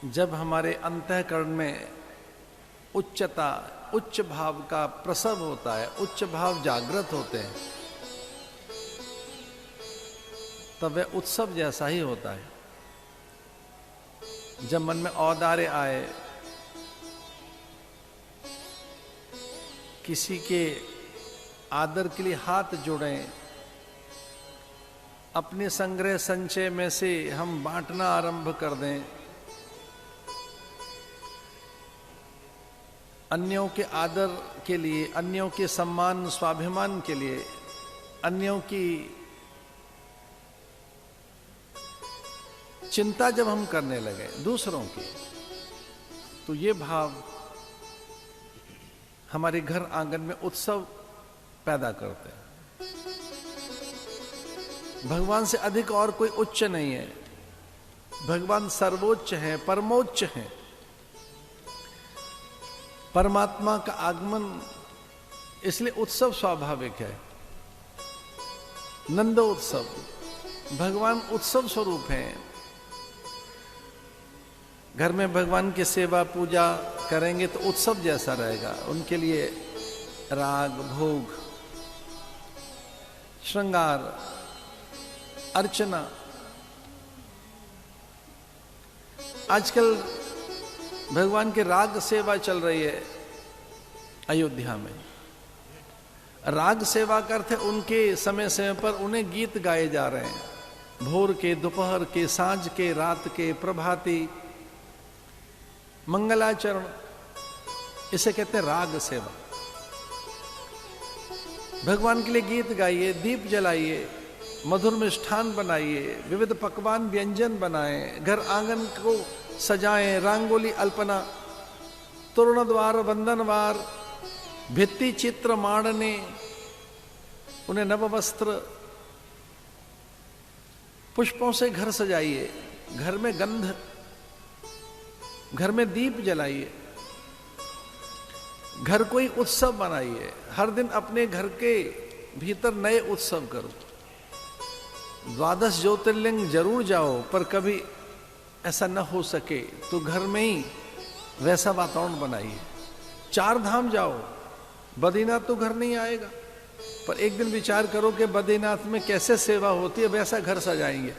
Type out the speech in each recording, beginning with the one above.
जब हमारे अंतःकरण में उच्चता, उच्च भाव का प्रसव होता है, उच्च भाव जागृत होते हैं, तब वह उत्सव जैसा ही होता है। जब मन में औदार्य आए, किसी के आदर के लिए हाथ जोड़ें, अपने संग्रह संचय में से हम बांटना आरंभ कर दें, अन्यों के आदर के लिए, अन्यों के सम्मान स्वाभिमान के लिए, अन्यों की चिंता जब हम करने लगे दूसरों की, तो ये भाव हमारे घर आंगन में उत्सव पैदा करते हैं। भगवान से अधिक और कोई उच्च नहीं है, भगवान सर्वोच्च है, परमोच्च है। परमात्मा का आगमन इसलिए उत्सव स्वाभाविक है। नंद उत्सव, भगवान उत्सव स्वरूप हैं। घर में भगवान की सेवा पूजा करेंगे तो उत्सव जैसा रहेगा। उनके लिए राग, भोग, श्रृंगार, अर्चना। आजकल भगवान के राग सेवा चल रही है अयोध्या में। राग सेवा का अर्थ है उनके समय समय पर उन्हें गीत गाए जा रहे हैं। भोर के, दोपहर के, सांझ के, रात के, प्रभाती, मंगलाचरण, इसे कहते हैं राग सेवा। भगवान के लिए गीत गाइए, दीप जलाइए, मधुर मिष्ठान बनाइए, विविध पकवान व्यंजन बनाएं, घर आंगन को सजाएं, रंगोली अल्पना, तोरण द्वार बंधनवार, भित्ति चित्र मांडने, उन्हें नव वस्त्र, पुष्पों से घर सजाइए, घर में गंध, घर में दीप जलाइए, घर को ही उत्सव बनाइए। हर दिन अपने घर के भीतर नए उत्सव करो। 12 ज्योतिर्लिंग जरूर जाओ, पर कभी ऐसा न हो सके तो घर में ही वैसा वातावरण बनाइए। 4 धाम जाओ, बद्रीनाथ तो घर नहीं आएगा, पर एक दिन विचार करो कि बद्रीनाथ में कैसे सेवा होती है, वैसा घर सजाएंगे।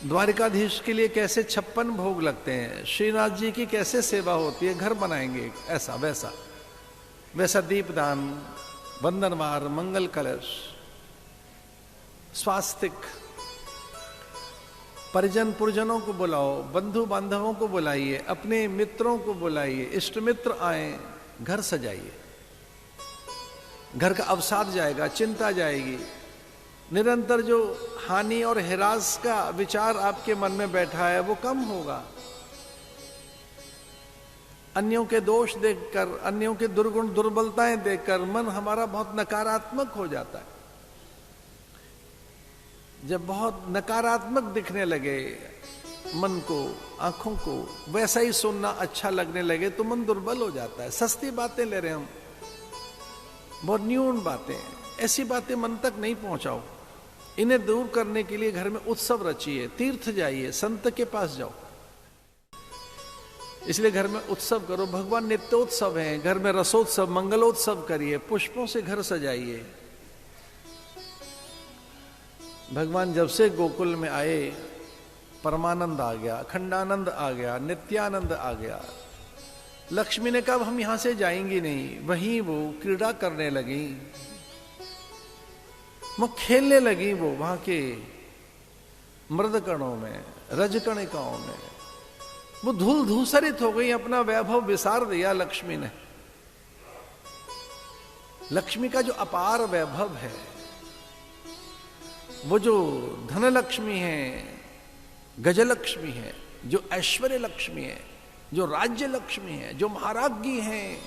द्वारिकाधीश के लिए कैसे 56 भोग लगते हैं, श्रीनाथ जी की कैसे सेवा होती है, घर बनाएंगे ऐसा वैसा। वैसा दीपदान, बंधनवार, मंगल कलश, स्वास्तिक, परिजन पुरजनों को बुलाओ, बंधु बांधवों को बुलाइए, अपने मित्रों को बुलाइए, इष्ट मित्र आए, घर सजाइए। घर का अवसाद जाएगा, चिंता जाएगी। निरंतर जो हानि और हिरास का विचार आपके मन में बैठा है वो कम होगा। अन्यों के दोष देखकर, अन्यों के दुर्गुण दुर्बलताएं देखकर मन हमारा बहुत नकारात्मक हो जाता है। जब बहुत नकारात्मक दिखने लगे मन को, आंखों को, वैसा ही सुनना अच्छा लगने लगे तो मन दुर्बल हो जाता है। सस्ती बातें ले रहे हम, बहुत न्यून बातें, ऐसी बातें मन तक नहीं पहुंचाओ। इन्हें दूर करने के लिए घर में उत्सव रचिए, तीर्थ जाइए, संत के पास जाओ। इसलिए घर में उत्सव करो। भगवान नित्योत्सव हैं। घर में रसोत्सव, मंगलोत्सव करिए, पुष्पों से घर सजाइए। भगवान जब से गोकुल में आए, परमानंद आ गया, अखंडानंद आ गया, नित्यानंद आ गया। लक्ष्मी ने कहा हम यहां से जाएंगी नहीं, वहीं वो क्रीड़ा करने लगी, वो खेलने लगी, वो वहां के मृदकणों में, रजकणिकाओं में वो धूल धूसरित हो गई, अपना वैभव विसार दिया लक्ष्मी ने। लक्ष्मी का जो अपार वैभव है, वो जो धनलक्ष्मी है, गजलक्ष्मी है, जो ऐश्वर्य लक्ष्मी है, जो राज्य लक्ष्मी है, जो महाराज्ञी है,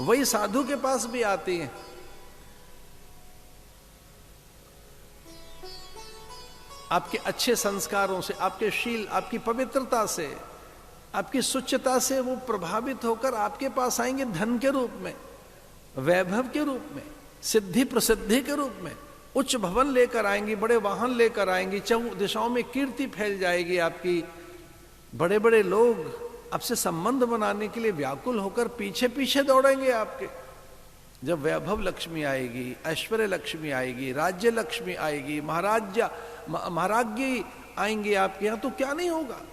वही साधु के पास भी आती है। आपके अच्छे संस्कारों से, आपके शील, आपकी पवित्रता से, आपकी सुचिता से वो प्रभावित होकर आपके पास आएंगे धन के रूप में, वैभव के रूप में, सिद्धि प्रसिद्धि के रूप में। उच्च भवन लेकर आएंगी, बड़े वाहन लेकर आएंगी, चौं दिशाओं में कीर्ति फैल जाएगी आपकी, बड़े बड़े लोग आपसे संबंध बनाने के लिए व्याकुल होकर पीछे पीछे दौड़ेंगे आपके। जब वैभव लक्ष्मी आएगी, ऐश्वर्य लक्ष्मी आएगी, राज्य लक्ष्मी आएगी, महाराज्य आएंगे आपके यहां, तो क्या नहीं होगा।